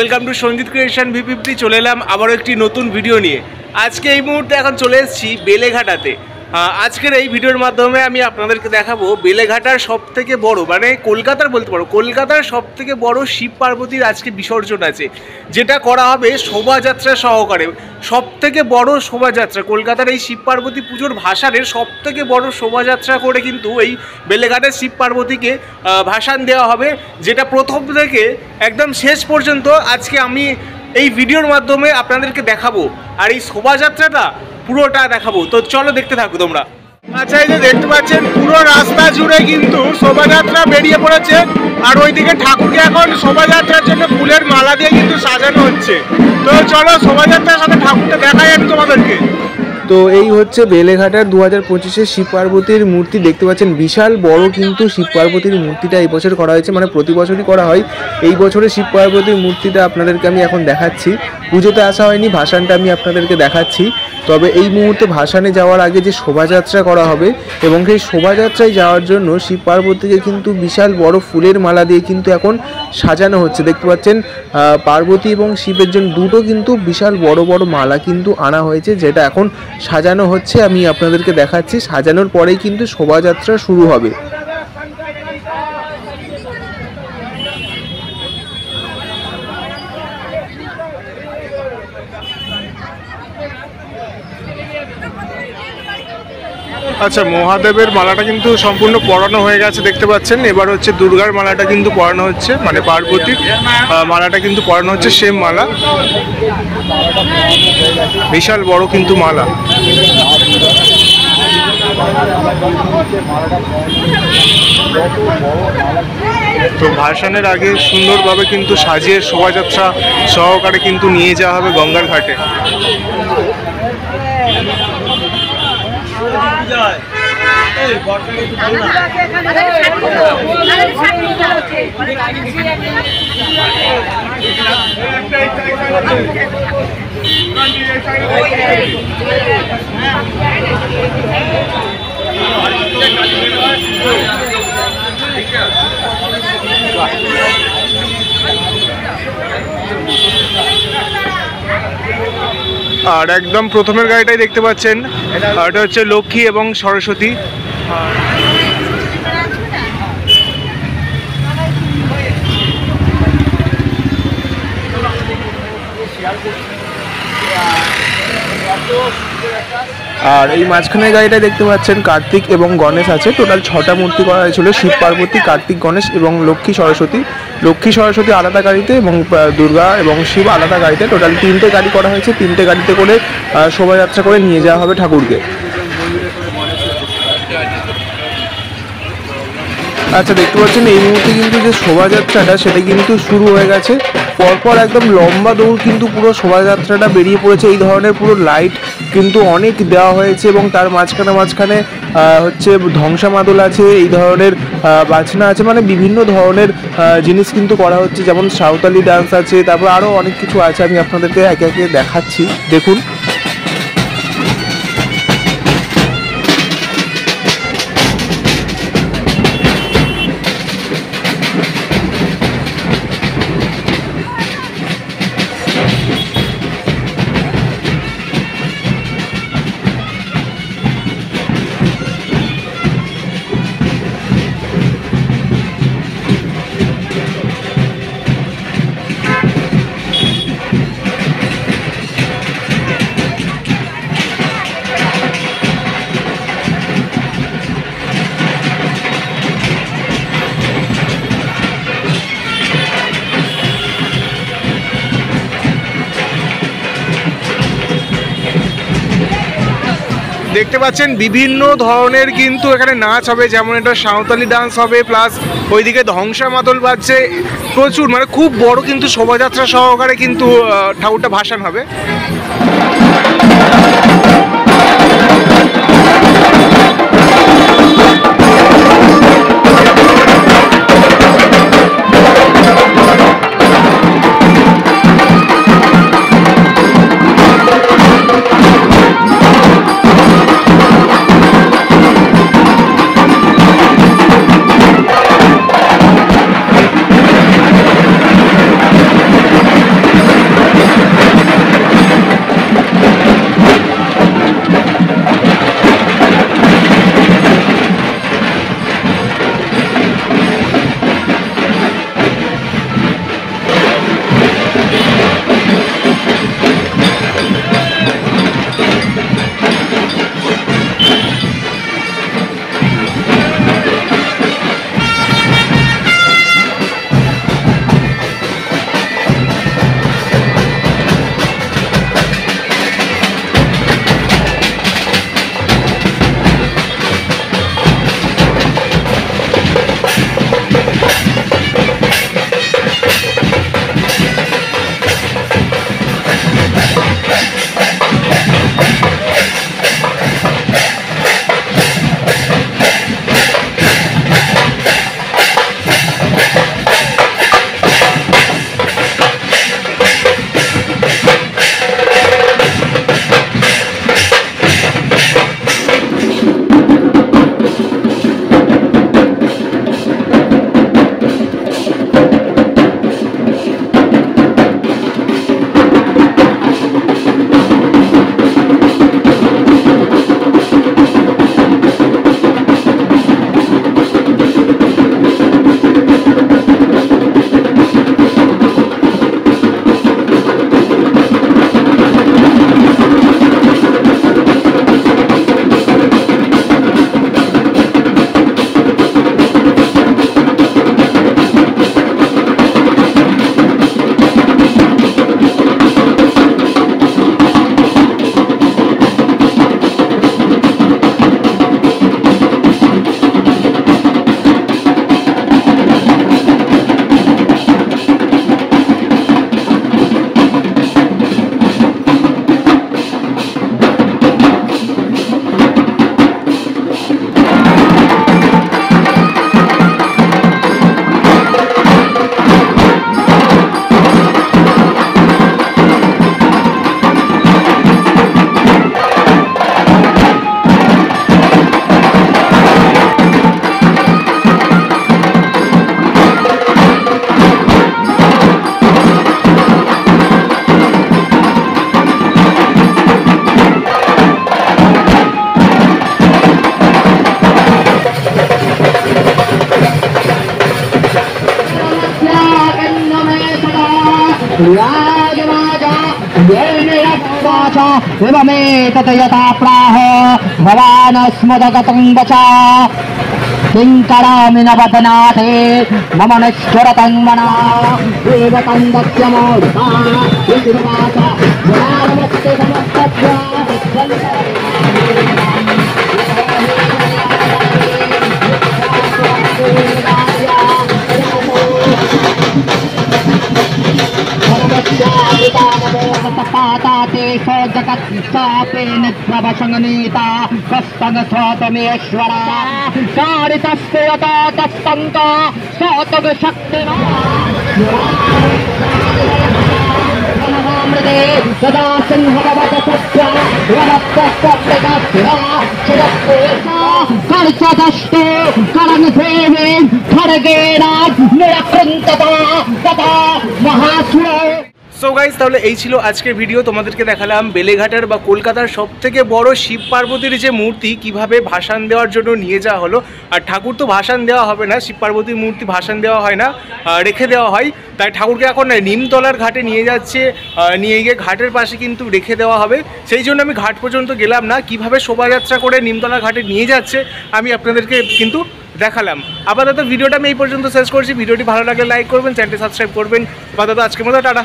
Welcome to Sanjit creation V50। চলে এলাম আবারও একটি নতুন ভিডিও নিয়ে। আজকে এই মুহূর্তে এখন চলে এসেছি বেলেঘাটাতে। আজকের এই ভিডিওর মাধ্যমে আমি আপনাদেরকে দেখাবো বেলেঘাটার সবথেকে বড়, মানে কলকাতার বলতে পারো, কলকাতার সবথেকে বড় শিব পার্বতীর আজকে বিসর্জন আছে, যেটা করা হবে শোভাযাত্রা সহকারে। সবথেকে বড় শোভাযাত্রা, কলকাতার এই শিব পার্বতী পুজোর ভাসানের সবথেকে বড় শোভাযাত্রা করে কিন্তু এই বেলেঘাটার শিব পার্বতীকে ভাসান দেওয়া হবে, যেটা প্রথম থেকে একদম শেষ পর্যন্ত আজকে আমি এই ভিডিওর মাধ্যমে আপনাদেরকে দেখাবো। আর এই শোভাযাত্রাটা পুরোটা দেখাবো, তো চলো দেখতে থাকো তোমরা। আচ্ছা, এই যে দেখতে পাচ্ছেন পুরো রাস্তা জুড়ে কিন্তু শোভাযাত্রা বেরিয়ে পড়েছে, আর ওইদিকে ঠাকুরকে এখন শোভাযাত্রার জন্য ফুলের মালা দিয়ে কিন্তু সাজানো হচ্ছে। তো চলো শোভাযাত্রার সাথে ঠাকুরটা দেখাই আমি তোমাদেরকে। তো এই হচ্ছে বেলেঘাটার 2025-এর শিব পার্বতীর মূর্তি। দেখতে পাচ্ছেন বিশাল বড় কিন্তু শিব পার্বতীর মূর্তিটা এই বছর করা হয়েছে, মানে প্রতি বছরই করা হয়। এই বছরে শিব পার্বতীর মূর্তিটা আপনাদেরকে আমি এখন দেখাচ্ছি। পুজোতে আসা হয়নি, ভাসানটা আমি আপনাদেরকে দেখাচ্ছি। তবে এই মুহূর্তে ভাসানে যাওয়ার আগে যে শোভাযাত্রা করা হবে, এবং সেই শোভাযাত্রায় যাওয়ার জন্য শিব পার্বতীকে কিন্তু বিশাল বড় ফুলের মালা দিয়ে কিন্তু এখন সাজানো হচ্ছে। দেখতে পাচ্ছেন পার্বতী এবং শিবের জন্য দুটো কিন্তু বিশাল বড় বড় মালা কিন্তু আনা হয়েছে, যেটা এখন সাজানো হচ্ছে। আমি আপনাদেরকে দেখাচ্ছি। সাজানোর পরেই কিন্তু শোভাযাত্রা শুরু হবে। আচ্ছা, মহাদেবের মালাটা কিন্তু সম্পূর্ণ পরানো হয়ে গেছে দেখতে পাচ্ছেন। এবার হচ্ছে দুর্গার মালাটা কিন্তু পরানো হচ্ছে, মানে পার্বতীর মালাটা কিন্তু পরানো হচ্ছে, সেম মালা, বিশাল বড় কিন্তু মালা। তো ভাসানের আগে সুন্দরভাবে কিন্তু সাজিয়ে শোভাযাত্রা সহকারে কিন্তু নিয়ে যাওয়া হবে গঙ্গার ঘাটে। আর একদম প্রথমের গাড়িটাই দেখতে পাচ্ছেন, এটা হচ্ছে লক্ষ্মী এবং সরস্বতী। আর এই মাঝখানের গাড়িটা দেখতে পাচ্ছেন কার্তিক এবং গণেশ আছে। টোটাল 6টা মূর্তি করা হয়েছিল, শিব পার্বতী, কার্তিক, গণেশ এবং লক্ষ্মী সরস্বতী। লক্ষ্মী সরস্বতী আলাদা গাড়িতে এবং দুর্গা এবং শিব আলাদা গাড়িতে। টোটাল 3টে গাড়ি করা হয়েছে। 3টে গাড়িতে করে শোভাযাত্রা করে নিয়ে যাওয়া হবে ঠাকুরকে। আচ্ছা, দেখতে পাচ্ছেন এই মুহূর্তে কিন্তু যে শোভাযাত্রাটা সেটা কিন্তু শুরু হয়ে গেছে। পরপর একদম লম্বা দৌড় কিন্তু পুরো শোভাযাত্রাটা বেরিয়ে পড়েছে। এই ধরনের পুরো লাইট কিন্তু অনেক দেওয়া হয়েছে, এবং তার মাঝখানে হচ্ছে ধ্বংসা মাদল আছে, এই ধরনের বাজনা আছে, মানে বিভিন্ন ধরনের জিনিস কিন্তু করা হচ্ছে। যেমন সাঁওতালি ডান্স আছে, তারপর আরও অনেক কিছু আছে। আমি আপনাদেরকে একে একে দেখাচ্ছি, দেখুন। দেখতে পাচ্ছেন বিভিন্ন ধরনের কিন্তু এখানে নাচ হবে, যেমন এটা সাঁওতালি ডান্স হবে, প্লাস ওইদিকে ধ্বংসা মাদল বাজছে প্রচুর, মানে খুব বড় কিন্তু শোভাযাত্রা সহকারে কিন্তু ঠাকুরটা ভাসান হবে। भवान स्मदगतं वचा किङ्करामि न वदनाथे मम निष्ठुरतं मना देवतं दक्ष्यमोदता विष्णुवाचा गुणानमस्ते समस्तस्य जगत्सापेनिप्रवशङ्गनीता कस्तगस्वातमेश्वरा कारितस्य यथा तस्तङ्क सतगशक्तिना सदा सिंहवत सत्या कर्चदष्टे करन्सेवे खड्गेना निरकृन्तता तथा महासुर। সো গাইজ, তাহলে এই ছিল আজকের ভিডিও। তোমাদেরকে দেখালাম বেলেঘাটার বা কলকাতার সবথেকে বড় শিব পার্বতীর যে মূর্তি কিভাবে ভাসান দেওয়ার জন্য নিয়ে যাওয়া হলো। আর ঠাকুর তো ভাসান দেওয়া হবে না, শিব পার্বতীর মূর্তি ভাসান দেওয়া হয় না, রেখে দেওয়া হয়। তাই ঠাকুরকে এখন নিমতলার ঘাটে নিয়ে যাচ্ছে, নিয়ে গিয়ে ঘাটের পাশে কিন্তু রেখে দেওয়া হবে। সেই জন্য আমি ঘাট পর্যন্ত গেলাম না, কিভাবে শোভাযাত্রা করে নিমতলা ঘাটে নিয়ে যাচ্ছে আমি আপনাদেরকে কিন্তু দেখালাম। আপাতত ভিডিওটা আমি এই পর্যন্ত শেষ করছি। ভিডিওটি ভালো লাগলে লাইক করবেন, চ্যানেলটি সাবস্ক্রাইব করবেন। আপাতত আজকের মতো টাটা।